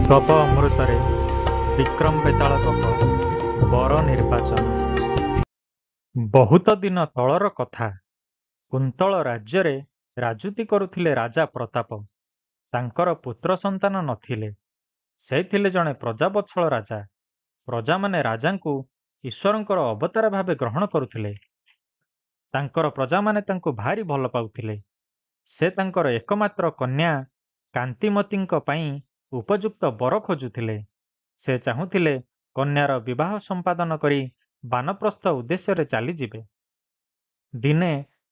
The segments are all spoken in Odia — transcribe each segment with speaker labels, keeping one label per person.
Speaker 1: ଗପ ଅମୃତରେ ବିକ୍ରମ ବେତାଳ ଗପ ବର ନିର୍ବାଚନ। ବହୁତ ଦିନ ତଳର କଥା। କୁନ୍ତଳ ରାଜ୍ୟରେ ରାଜୁତି କରୁଥିଲେ ରାଜା ପ୍ରତାପ। ତାଙ୍କର ପୁତ୍ର ସନ୍ତାନ ନଥିଲେ। ସେ ଥିଲେ ଜଣେ ପ୍ରଜାବତ୍ସଳ ରାଜା। ପ୍ରଜାମାନେ ରାଜାଙ୍କୁ ଈଶ୍ୱରଙ୍କର ଅବତାର ଭାବେ ଗ୍ରହଣ କରୁଥିଲେ। ତାଙ୍କର ପ୍ରଜାମାନେ ତାଙ୍କୁ ଭାରି ଭଲ ପାଉଥିଲେ। ସେ ତାଙ୍କର ଏକମାତ୍ର କନ୍ୟା କାନ୍ତିମତୀଙ୍କ ପାଇଁ ଉପଯୁକ୍ତ ବର ଖୋଜୁଥିଲେ। ସେ ଚାହୁଁଥିଲେ କନ୍ୟାର ବିବାହ ସମ୍ପାଦନ କରି ବାନପ୍ରସ୍ଥ ଉଦ୍ଦେଶ୍ୟରେ ଚାଲିଯିବେ। ଦିନେ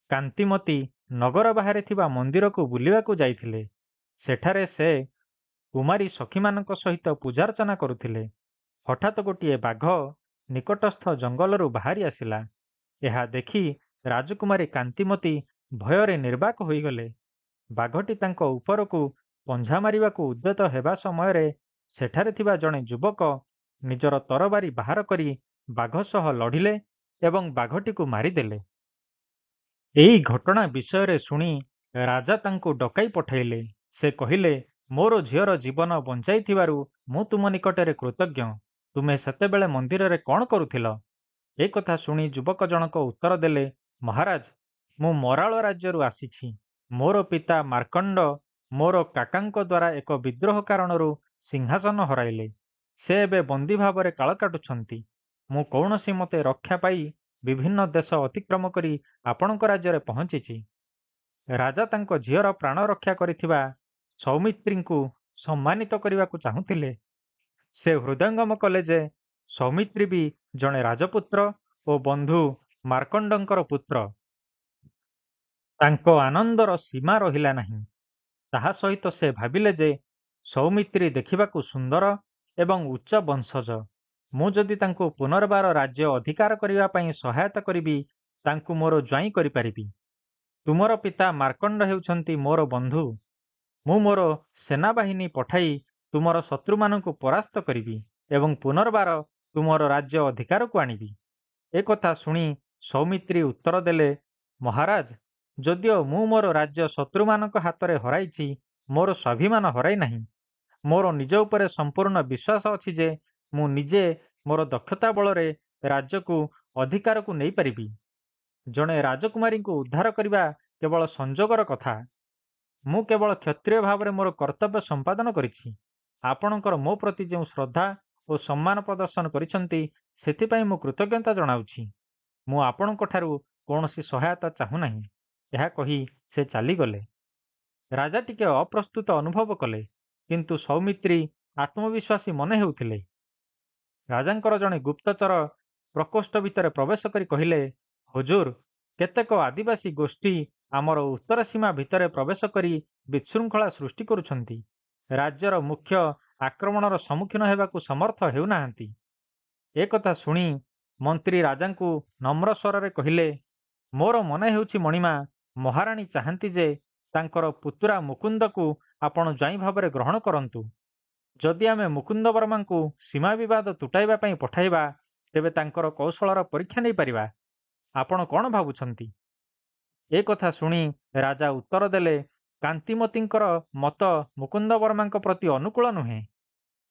Speaker 1: କାନ୍ତିମତୀ ନଗର ବାହାରେ ଥିବା ମନ୍ଦିରକୁ ବୁଲିବାକୁ ଯାଇଥିଲେ। ସେଠାରେ ସେ କୁମାରୀ ସଖୀମାନଙ୍କ ସହିତ ପୂଜାର୍ଚ୍ଚନା କରୁଥିଲେ। ହଠାତ୍ ଗୋଟିଏ ବାଘ ନିକଟସ୍ଥ ଜଙ୍ଗଲରୁ ବାହାରି ଆସିଲା। ଏହା ଦେଖି ରାଜକୁମାରୀ କାନ୍ତିମତୀ ଭୟରେ ନିର୍ବାକ ହୋଇଗଲେ। ବାଘଟି ତାଙ୍କ ଉପରକୁ ପଞ୍ଝା ମାରିବାକୁ ଉଦ୍ୟତ ହେବା ସମୟରେ ସେଠାରେ ଥିବା ଜଣେ ଯୁବକ ନିଜର ତରବାରୀ ବାହାର କରି ବାଘ ସହ ଲଢ଼ିଲେ ଏବଂ ବାଘଟିକୁ ମାରିଦେଲେ। ଏହି ଘଟଣା ବିଷୟରେ ଶୁଣି ରାଜା ତାଙ୍କୁ ଡକାଇ ପଠାଇଲେ। ସେ କହିଲେ, ମୋର ଝିଅର ଜୀବନ ବଞ୍ଚାଇଥିବାରୁ ମୁଁ ତୁମ ନିକଟରେ କୃତଜ୍ଞ। ତୁମେ ସେତେବେଳେ ମନ୍ଦିରରେ କ'ଣ କରୁଥିଲ? ଏ କଥା ଶୁଣି ଯୁବକ ଜଣକ ଉତ୍ତର ଦେଲେ, ମହାରାଜ, ମୁଁ ମରାଳ ରାଜ୍ୟରୁ ଆସିଛି। ମୋର ପିତା ମାର୍କଣ୍ଡ ମୋର କାକାଙ୍କ ଦ୍ୱାରା ଏକ ବିଦ୍ରୋହ କାରଣରୁ ସିଂହାସନ ହରାଇଲେ। ସେ ଏବେ ବନ୍ଦୀ ଭାବରେ କାଳ କାଟୁଛନ୍ତି। ମୁଁ କୌଣସି ମତେ ରକ୍ଷା ପାଇ ବିଭିନ୍ନ ଦେଶ ଅତିକ୍ରମ କରି ଆପଣଙ୍କ ରାଜ୍ୟରେ ପହଞ୍ଚିଛି। ରାଜା ତାଙ୍କ ଝିଅର ପ୍ରାଣ ରକ୍ଷା କରିଥିବା ସୌମିତ୍ରୀଙ୍କୁ ସମ୍ମାନିତ କରିବାକୁ ଚାହୁଁଥିଲେ। ସେ ହୃଦୟଙ୍ଗମ କଲେ ଯେ ସୌମିତ୍ରୀ ବି ଜଣେ ରାଜପୁତ୍ର ଓ ବନ୍ଧୁ ମାର୍କଣ୍ଡଙ୍କର ପୁତ୍ର। ତାଙ୍କ ଆନନ୍ଦର ସୀମା ରହିଲା ନାହିଁ। ତାହା ସହିତ ସେ ଭାବିଲେ ଯେ ସୌମିତ୍ରୀ ଦେଖିବାକୁ ସୁନ୍ଦର ଏବଂ ଉଚ୍ଚ ବଂଶଜ। ମୁଁ ଯଦି ତାଙ୍କୁ ପୁନର୍ବାର ରାଜ୍ୟ ଅଧିକାର କରିବା ପାଇଁ ସହାୟତା କରିବି, ତାଙ୍କୁ ମୋର ଜ୍ୱାଇଁ କରିପାରିବି। ତୁମର ପିତା ମାର୍କଣ୍ଡ ହେଉଛନ୍ତି ମୋର ବନ୍ଧୁ। ମୁଁ ମୋର ସେନାବାହିନୀ ପଠାଇ ତୁମର ଶତ୍ରୁମାନଙ୍କୁ ପରାସ୍ତ କରିବି ଏବଂ ପୁନର୍ବାର ତୁମର ରାଜ୍ୟ ଅଧିକାରକୁ ଆଣିବି। ଏ କଥା ଶୁଣି ସୌମିତ୍ରୀ ଉତ୍ତର ଦେଲେ, ମହାରାଜ, ଯଦିଓ ମୁଁ ମୋର ରାଜ୍ୟ ଶତ୍ରୁମାନଙ୍କ ହାତରେ ହରାଇଛି, ମୋର ସ୍ୱାଭିମାନ ହରାଇ ନାହିଁ। ମୋର ନିଜ ଉପରେ ସମ୍ପୂର୍ଣ୍ଣ ବିଶ୍ୱାସ ଅଛି ଯେ ମୁଁ ନିଜେ ମୋର ଦକ୍ଷତା ବଳରେ ରାଜ୍ୟକୁ ଅଧିକାରକୁ ନେଇପାରିବି। ଜଣେ ରାଜକୁମାରୀଙ୍କୁ ଉଦ୍ଧାର କରିବା କେବଳ ସଂଯୋଗର କଥା। ମୁଁ କେବଳ କ୍ଷତ୍ରିୟ ଭାବରେ ମୋର କର୍ତ୍ତବ୍ୟ ସମ୍ପାଦନ କରିଛି। ଆପଣଙ୍କର ମୋ ପ୍ରତି ଯେଉଁ ଶ୍ରଦ୍ଧା ଓ ସମ୍ମାନ ପ୍ରଦର୍ଶନ କରିଛନ୍ତି, ସେଥିପାଇଁ ମୁଁ କୃତଜ୍ଞତା ଜଣାଉଛି। ମୁଁ ଆପଣଙ୍କଠାରୁ କୌଣସି ସହାୟତା ଚାହୁଁନାହିଁ। ଏହା କହି ସେ ଚାଲିଗଲେ। ରାଜା ଟିକେ ଅପ୍ରସ୍ତୁତ ଅନୁଭବ କଲେ, କିନ୍ତୁ ସୌମିତ୍ରୀ ଆତ୍ମବିଶ୍ୱାସୀ ମନେ ହେଉଥିଲେ। ରାଜାଙ୍କର ଜଣେ ଗୁପ୍ତଚର ପ୍ରକୋଷ୍ଠ ଭିତରେ ପ୍ରବେଶ କରି କହିଲେ, ହୁଜୁର, କେତେକ ଆଦିବାସୀ ଗୋଷ୍ଠୀ ଆମର ଉତ୍ତର ସୀମା ଭିତରେ ପ୍ରବେଶ କରି ବିଶୃଙ୍ଖଳା ସୃଷ୍ଟି କରୁଛନ୍ତି। ରାଜ୍ୟର ମୁଖ୍ୟ ଆକ୍ରମଣର ସମ୍ମୁଖୀନ ହେବାକୁ ସମର୍ଥ ହେଉନାହାନ୍ତି। ଏ କଥା ଶୁଣି ମନ୍ତ୍ରୀ ରାଜାଙ୍କୁ ନମ୍ର ସ୍ୱରରେ କହିଲେ, ମୋର ମନେ ହେଉଛି ମଣିମା, ମହାରାଣୀ ଚାହାନ୍ତି ଯେ ତାଙ୍କର ପୁତୁରା ମୁକୁନ୍ଦକୁ ଆପଣ ଜ୍ୱାଇଁ ଭାବରେ ଗ୍ରହଣ କରନ୍ତୁ। ଯଦି ଆମେ ମୁକୁନ୍ଦ ବର୍ମାଙ୍କୁ ସୀମା ବିବାଦ ତୁଟାଇବା ପାଇଁ ପଠାଇବା, ତେବେ ତାଙ୍କର କୌଶଳର ପରୀକ୍ଷା ନେଇପାରିବା। ଆପଣ କ'ଣ ଭାବୁଛନ୍ତି? ଏ କଥା ଶୁଣି ରାଜା ଉତ୍ତର ଦେଲେ, କାନ୍ତିମତୀଙ୍କର ମତ ମୁକୁନ୍ଦ ବର୍ମାଙ୍କ ପ୍ରତି ଅନୁକୂଳ ନୁହେଁ,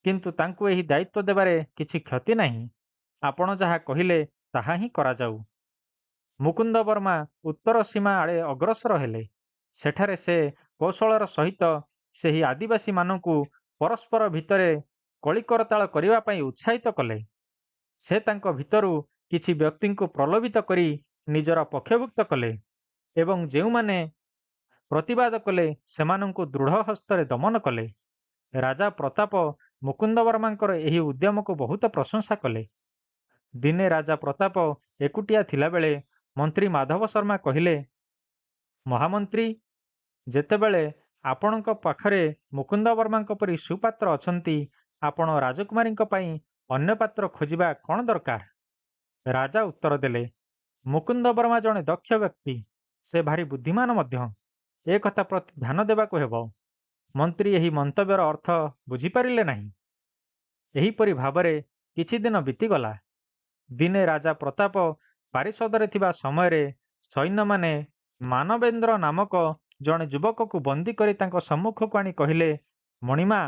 Speaker 1: କିନ୍ତୁ ତାଙ୍କୁ ଏହି ଦାୟିତ୍ୱ ଦେବାରେ କିଛି କ୍ଷତି ନାହିଁ। ଆପଣ ଯାହା କହିଲେ ତାହା ହିଁ କରାଯାଉ। ମୁକୁନ୍ଦ ବର୍ମା ଉତ୍ତର ସୀମା ଆଡ଼େ ଅଗ୍ରସର ହେଲେ। ସେଠାରେ ସେ କୌଶଳର ସହିତ ସେହି ଆଦିବାସୀମାନଙ୍କୁ ପରସ୍ପର ଭିତରେ କଳିକରତାଳ କରିବା ପାଇଁ ଉତ୍ସାହିତ କଲେ। ସେ ତାଙ୍କ ଭିତରୁ କିଛି ବ୍ୟକ୍ତିଙ୍କୁ ପ୍ରଲୋଭିତ କରି ନିଜର ପକ୍ଷଭୁକ୍ତ କଲେ ଏବଂ ଯେଉଁମାନେ ପ୍ରତିବାଦ କଲେ ସେମାନଙ୍କୁ ଦୃଢ଼ ହସ୍ତରେ ଦମନ କଲେ। ରାଜା ପ୍ରତାପ ମୁକୁନ୍ଦ ବର୍ମାଙ୍କର ଏହି ଉଦ୍ୟମକୁ ବହୁତ ପ୍ରଶଂସା କଲେ। ଦିନେ ରାଜା ପ୍ରତାପ ଏକୁଟିଆ ଥିଲାବେଳେ ମନ୍ତ୍ରୀ ମାଧବ ଶର୍ମା କହିଲେ, ମହାମନ୍ତ୍ରୀ, ଯେତେବେଳେ ଆପଣଙ୍କ ପାଖରେ ମୁକୁନ୍ଦ ବର୍ମାଙ୍କ ପରି ସୁପାତ୍ର ଅଛନ୍ତି, ଆପଣ ରାଜକୁମାରୀଙ୍କ ପାଇଁ ଅନ୍ୟ ପାତ୍ର ଖୋଜିବା କ'ଣ ଦରକାର? ରାଜା ଉତ୍ତର ଦେଲେ, ମୁକୁନ୍ଦ ବର୍ମା ଜଣେ ଦକ୍ଷ ବ୍ୟକ୍ତି। ସେ ଭାରି ବୁଦ୍ଧିମାନ ମଧ୍ୟ। ଏ କଥା ପ୍ରତି ଧ୍ୟାନ ଦେବାକୁ ହେବ। ମନ୍ତ୍ରୀ ଏହି ମନ୍ତବ୍ୟର ଅର୍ଥ ବୁଝିପାରିଲେ ନାହିଁ। ଏହିପରି ଭାବରେ କିଛି ଦିନ ବିତିଗଲା। ଦିନେ ରାଜା ପ୍ରତାପ ପାରିଷଦରେ ଥିବା ସମୟରେ ସୈନ୍ୟମାନେ ମାନବେନ୍ଦ୍ର ନାମକ ଜଣେ ଯୁବକକୁ ବନ୍ଦୀ କରି ତାଙ୍କ ସମ୍ମୁଖକୁ ଆଣି କହିଲେ, ମଣିମା,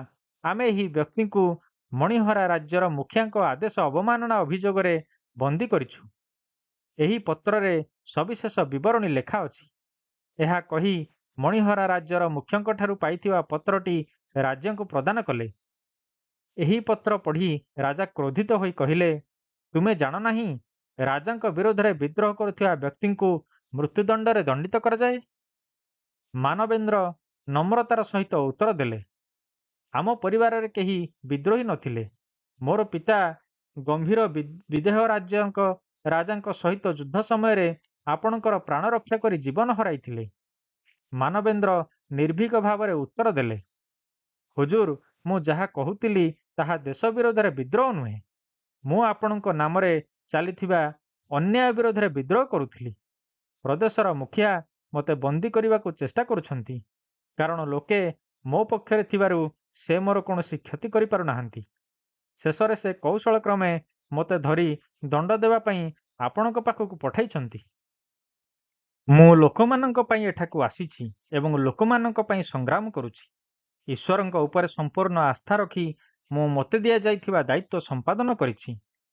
Speaker 1: ଆମେ ଏହି ବ୍ୟକ୍ତିଙ୍କୁ ମଣିହରା ରାଜ୍ୟର ମୁଖିଆଙ୍କ ଆଦେଶ ଅବମାନନା ଅଭିଯୋଗରେ ବନ୍ଦୀ କରିଛୁ। ଏହି ପତ୍ରରେ ସବିଶେଷ ବିବରଣୀ ଲେଖା ଅଛି। ଏହା କହି ମଣିହରା ରାଜ୍ୟର ମୁଖ୍ୟଙ୍କଠାରୁ ପାଇଥିବା ପତ୍ରଟି ରାଜାଙ୍କୁ ପ୍ରଦାନ କଲେ। ଏହି ପତ୍ର ପଢ଼ି ରାଜା କ୍ରୋଧିତ ହୋଇ କହିଲେ, ତୁମେ ଜାଣ ନାହିଁ ରାଜାଙ୍କ ବିରୋଧରେ ବିଦ୍ରୋହ କରୁଥିବା ବ୍ୟକ୍ତିଙ୍କୁ ମୃତ୍ୟୁଦଣ୍ଡରେ ଦଣ୍ଡିତ କରାଯାଏ? ମାନବେନ୍ଦ୍ର ନମ୍ରତାର ସହିତ ଉତ୍ତର ଦେଲେ, ଆମ ପରିବାରରେ କେହି ବିଦ୍ରୋହୀ ନଥିଲେ। ମୋର ପିତା ଗମ୍ଭୀର ବିଦେହ ରାଜାଙ୍କ ସହିତ ଯୁଦ୍ଧ ସମୟରେ ଆପଣଙ୍କର ପ୍ରାଣ ରକ୍ଷା କରି ଜୀବନ ହରାଇଥିଲେ। ମାନବେନ୍ଦ୍ର ନିର୍ଭୀକ ଭାବରେ ଉତ୍ତର ଦେଲେ, ହୁଜୁର, ମୁଁ ଯାହା କହୁଥିଲି ତାହା ଦେଶ ବିରୋଧରେ ବିଦ୍ରୋହ ନୁହେଁ। ମୁଁ ଆପଣଙ୍କ ନାମରେ ଚାଲିଥିବା ଅନ୍ୟାୟ ବିରୋଧରେ ବିଦ୍ରୋହ କରୁଥିଲି। ପ୍ରଦେଶର ମୁଖିଆ ମୋତେ ବନ୍ଦୀ କରିବାକୁ ଚେଷ୍ଟା କରୁଛନ୍ତି, କାରଣ ଲୋକେ ମୋ ପକ୍ଷରେ ଥିବାରୁ ସେ ମୋର କୌଣସି କ୍ଷତି କରିପାରୁନାହାନ୍ତି। ଶେଷରେ ସେ କୌଶଳ କ୍ରମେ ମୋତେ ଧରି ଦଣ୍ଡ ଦେବା ପାଇଁ ଆପଣଙ୍କ ପାଖକୁ ପଠାଇଛନ୍ତି। ମୁଁ ଲୋକମାନଙ୍କ ପାଇଁ ଏଠାକୁ ଆସିଛି ଏବଂ ଲୋକମାନଙ୍କ ପାଇଁ ସଂଗ୍ରାମ କରୁଛି। ଈଶ୍ୱରଙ୍କ ଉପରେ ସମ୍ପୂର୍ଣ୍ଣ ଆସ୍ଥା ରଖି ମୁଁ ମୋତେ ଦିଆଯାଇଥିବା ଦାୟିତ୍ୱ ସମ୍ପାଦନ କରିଛି।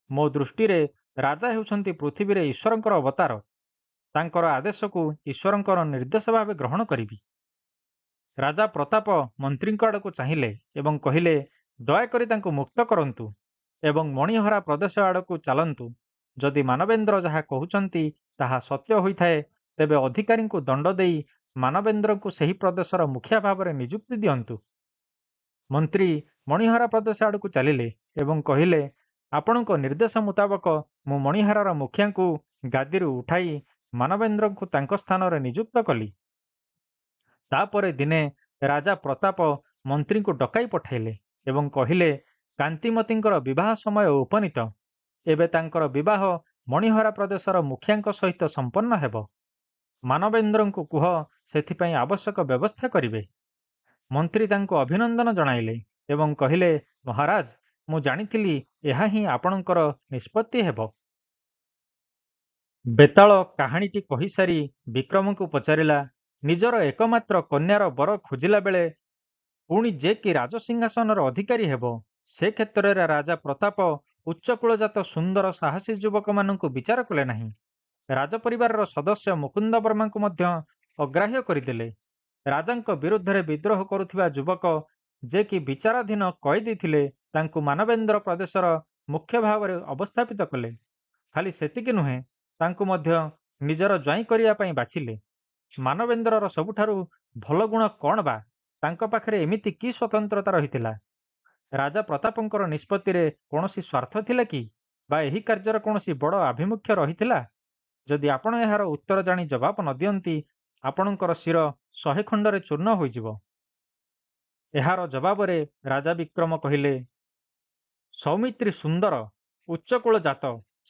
Speaker 1: ମୋ ଦୃଷ୍ଟିରେ ରାଜା ହେଉଛନ୍ତି ପୃଥିବୀରେ ଈଶ୍ୱରଙ୍କର ଅବତାର। ତାଙ୍କର ଆଦେଶକୁ ଈଶ୍ୱରଙ୍କର ନିର୍ଦ୍ଦେଶ ଭାବେ ଗ୍ରହଣ କରିବି। ରାଜା ପ୍ରତାପ ମନ୍ତ୍ରୀଙ୍କ ଆଡ଼କୁ ଚାହିଁଲେ ଏବଂ କହିଲେ, ଦୟାକରି ତାଙ୍କୁ ମୁକ୍ତ କରନ୍ତୁ ଏବଂ ମଣିହରା ପ୍ରଦେଶ ଆଡ଼କୁ ଚାଲନ୍ତୁ। ଯଦି ମାନବେନ୍ଦ୍ର ଯାହା କହୁଛନ୍ତି ତାହା ସତ୍ୟ ହୋଇଥାଏ, ତେବେ ଅଧିକାରୀଙ୍କୁ ଦଣ୍ଡ ଦେଇ ମାନବେନ୍ଦ୍ରଙ୍କୁ ସେହି ପ୍ରଦେଶର ମୁଖିଆ ଭାବରେ ନିଯୁକ୍ତି ଦିଅନ୍ତୁ। ମନ୍ତ୍ରୀ ମଣିହରା ପ୍ରଦେଶ ଆଡ଼କୁ ଚାଲିଲେ ଏବଂ କହିଲେ, ଆପଣଙ୍କ ନିର୍ଦ୍ଦେଶ ମୁତାବକ ମୁଁ ମଣିହାରର ମୁଖିଆଙ୍କୁ ଗାଦିରୁ ଉଠାଇ ମାନବେନ୍ଦ୍ରଙ୍କୁ ତାଙ୍କ ସ୍ଥାନରେ ନିଯୁକ୍ତ କଲି। ତାପରେ ଦିନେ ରାଜା ପ୍ରତାପ ମନ୍ତ୍ରୀଙ୍କୁ ଡକାଇ ପଠାଇଲେ ଏବଂ କହିଲେ, କାନ୍ତିମତୀଙ୍କର ବିବାହ ସମୟ ଉପନୀତ। ଏବେ ତାଙ୍କର ବିବାହ ମଣିହରା ପ୍ରଦେଶର ମୁଖିଆଙ୍କ ସହିତ ସମ୍ପନ୍ନ ହେବ। ମାନବେନ୍ଦ୍ରଙ୍କୁ କୁହ ସେଥିପାଇଁ ଆବଶ୍ୟକ ବ୍ୟବସ୍ଥା କରିବେ। ମନ୍ତ୍ରୀ ତାଙ୍କୁ ଅଭିନନ୍ଦନ ଜଣାଇଲେ ଏବଂ କହିଲେ, ମହାରାଜ, ମୁଁ ଜାଣିଥିଲି ଏହା ହିଁ ଆପଣଙ୍କର ନିଷ୍ପତ୍ତି ହେବ। ବେତାଳ କାହାଣୀଟି କହିସାରି ବିକ୍ରମଙ୍କୁ ପଚାରିଲା, ନିଜର ଏକମାତ୍ର କନ୍ୟାର ବର ଖୋଜିଲା ବେଳେ ପୁଣି ଯେ କି ରାଜସିଂହାସନର ଅଧିକାରୀ ହେବ, ସେ କ୍ଷେତ୍ରରେ ରାଜା ପ୍ରତାପ ଉଚ୍ଚକୁଳଜାତ ସୁନ୍ଦର ସାହସୀ ଯୁବକମାନଙ୍କୁ ବିଚାର କଲେ ନାହିଁ। ରାଜପରିବାରର ସଦସ୍ୟ ମୁକୁନ୍ଦ ବର୍ମାଙ୍କୁ ମଧ୍ୟ ଅଗ୍ରାହ୍ୟ କରିଦେଲେ। ରାଜାଙ୍କ ବିରୁଦ୍ଧରେ ବିଦ୍ରୋହ କରୁଥିବା ଯୁବକ ଯେ କି ବିଚାରାଧୀନ କଏଦୀ ଥିଲେ, ତାଙ୍କୁ ମାନବେନ୍ଦ୍ର ପ୍ରଦେଶର ମୁଖ୍ୟ ଭାବରେ ଅବସ୍ଥାପିତ କଲେ। ଖାଲି ସେତିକି ନୁହେଁ, ତାଙ୍କୁ ମଧ୍ୟ ନିଜର ଜ୍ୱାଇଁ କରିବା ପାଇଁ ବାଛିଲେ। ମାନବେନ୍ଦ୍ରର ସବୁଠାରୁ ଭଲ ଗୁଣ କ'ଣ ବା? ତାଙ୍କ ପାଖରେ ଏମିତି କି ସ୍ୱତନ୍ତ୍ରତା ରହିଥିଲା? ରାଜା ପ୍ରତାପଙ୍କର ନିଷ୍ପତ୍ତିରେ କୌଣସି ସ୍ୱାର୍ଥ ଥିଲା କି, ବା ଏହି କାର୍ଯ୍ୟର କୌଣସି ବଡ଼ ଆଭିମୁଖ୍ୟ ରହିଥିଲା? ଯଦି ଆପଣ ଏହାର ଉତ୍ତର ଜାଣି ଜବାବ ନ ଦିଅନ୍ତି, ଆପଣଙ୍କର ଶିର 100 ଖଣ୍ଡରେ ଚୂର୍ଣ୍ଣ ହୋଇଯିବ। ଏହାର ଜବାବରେ ରାଜା ବିକ୍ରମ କହିଲେ, ସୌମିତ୍ରୀ ସୁନ୍ଦର, ଉଚ୍ଚକୁଳ ଜାତ,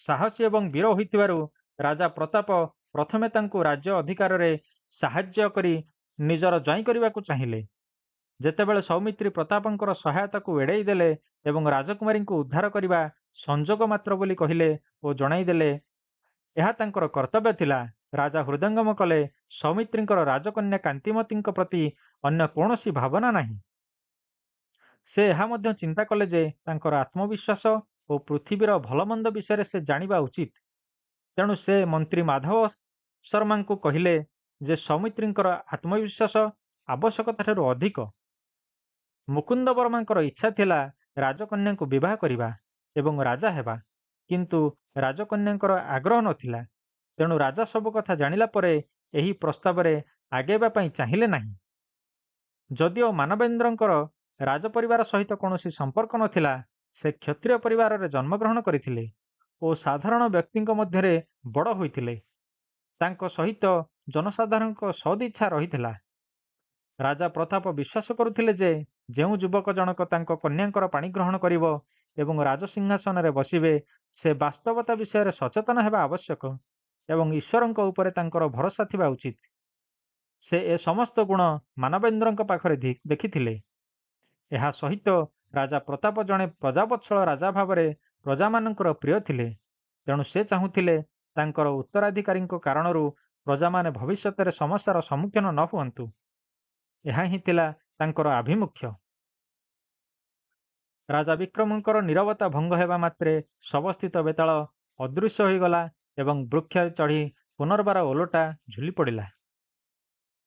Speaker 1: ସାହସୀ ଏବଂ ବୀର ହୋଇଥିବାରୁ ରାଜା ପ୍ରତାପ ପ୍ରଥମେ ତାଙ୍କୁ ରାଜ୍ୟ ଅଧିକାରରେ ସାହାଯ୍ୟ କରି ନିଜର ଜ୍ୱାଇଁ କରିବାକୁ ଚାହିଁଲେ। ଯେତେବେଳେ ସୌମିତ୍ରୀ ପ୍ରତାପଙ୍କର ସହାୟତାକୁ ଏଡ଼େଇ ଦେଲେ ଏବଂ ରାଜକୁମାରୀଙ୍କୁ ଉଦ୍ଧାର କରିବା ସଂଯୋଗ ମାତ୍ର ବୋଲି କହିଲେ ଓ ଜଣାଇଦେଲେ, ଏହା ତାଙ୍କର କର୍ତ୍ତବ୍ୟ ଥିଲା, ରାଜା ହୃଦୟଙ୍ଗମ କଲେ ସୌମିତ୍ରୀଙ୍କର ରାଜକନ୍ୟା କାନ୍ତିମତୀଙ୍କ ପ୍ରତି ଅନ୍ୟ କୌଣସି ଭାବନା ନାହିଁ। ସେ ଏହା ମଧ୍ୟ ଚିନ୍ତା କଲେ ଯେ ତାଙ୍କର ଆତ୍ମବିଶ୍ୱାସ ଓ ପୃଥିବୀର ଭଲମନ୍ଦ ବିଷୟରେ ସେ ଜାଣିବା ଉଚିତ। ତେଣୁ ସେ ମନ୍ତ୍ରୀ ମାଧବ ଶର୍ମାଙ୍କୁ କହିଲେ ଯେ ସୌମିତ୍ରୀଙ୍କର ଆତ୍ମବିଶ୍ୱାସ ଆବଶ୍ୟକତାଠାରୁ ଅଧିକ। ମୁକୁନ୍ଦ ବର୍ମାଙ୍କର ଇଚ୍ଛା ଥିଲା ରାଜକନ୍ୟାଙ୍କୁ ବିବାହ କରିବା ଏବଂ ରାଜା ହେବା, କିନ୍ତୁ ରାଜକନ୍ୟାଙ୍କର ଆଗ୍ରହ ନଥିଲା। ତେଣୁ ରାଜା ସବୁ କଥା ଜାଣିଲା ପରେ ଏହି ପ୍ରସ୍ତାବରେ ଆଗେଇବା ପାଇଁ ଚାହିଁଲେ ନାହିଁ। ଯଦିଓ ମାନବେନ୍ଦ୍ରଙ୍କର ରାଜପରିବାର ସହିତ କୌଣସି ସମ୍ପର୍କ ନଥିଲା, ସେ କ୍ଷତ୍ରିୟ ପରିବାରରେ ଜନ୍ମଗ୍ରହଣ କରିଥିଲେ ଓ ସାଧାରଣ ବ୍ୟକ୍ତିଙ୍କ ମଧ୍ୟରେ ବଡ଼ ହୋଇଥିଲେ। ତାଙ୍କ ସହିତ ଜନସାଧାରଣଙ୍କ ସଦିଚ୍ଛା ରହିଥିଲା। ରାଜା ପ୍ରତାପ ବିଶ୍ୱାସ କରୁଥିଲେ ଯେ ଯେଉଁ ଯୁବକ ଜଣକ ତାଙ୍କ କନ୍ୟାଙ୍କର ପାଣି ଗ୍ରହଣ କରିବ ଏବଂ ରାଜସିଂହାସନରେ ବସିବେ, ସେ ବାସ୍ତବତା ବିଷୟରେ ସଚେତନ ହେବା ଆବଶ୍ୟକ ଏବଂ ଈଶ୍ୱରଙ୍କ ଉପରେ ତାଙ୍କର ଭରସା ଥିବା ଉଚିତ। ସେ ଏ ସମସ୍ତ ଗୁଣ ମାନବେନ୍ଦ୍ରଙ୍କ ପାଖରେ ଦେଖିଥିଲେ। ଏହା ସହିତ ରାଜା ପ୍ରତାପ ଜଣେ ପ୍ରଜାବତ୍ସଳ ରାଜା ଭାବରେ ପ୍ରଜାମାନଙ୍କର ପ୍ରିୟ ଥିଲେ। ତେଣୁ ସେ ଚାହୁଁଥିଲେ ତାଙ୍କର ଉତ୍ତରାଧିକାରୀଙ୍କ କାରଣରୁ ପ୍ରଜାମାନେ ଭବିଷ୍ୟତରେ ସମସ୍ୟାର ସମ୍ମୁଖୀନ ନ ହୁଅନ୍ତୁ। ଏହା ହିଁ ଥିଲା ତାଙ୍କର ଆଭିମୁଖ୍ୟ। ରାଜା ବିକ୍ରମଙ୍କର ନୀରବତା ଭଙ୍ଗ ହେବା ମାତ୍ରେ ଶବସ୍ଥିତ ବେତାଳ ଅଦୃଶ୍ୟ ହୋଇଗଲା ଏବଂ ବୃକ୍ଷରେ ଚଢ଼ି ପୁନର୍ବାର ଓଲଟା ଝୁଲି ପଡ଼ିଲା।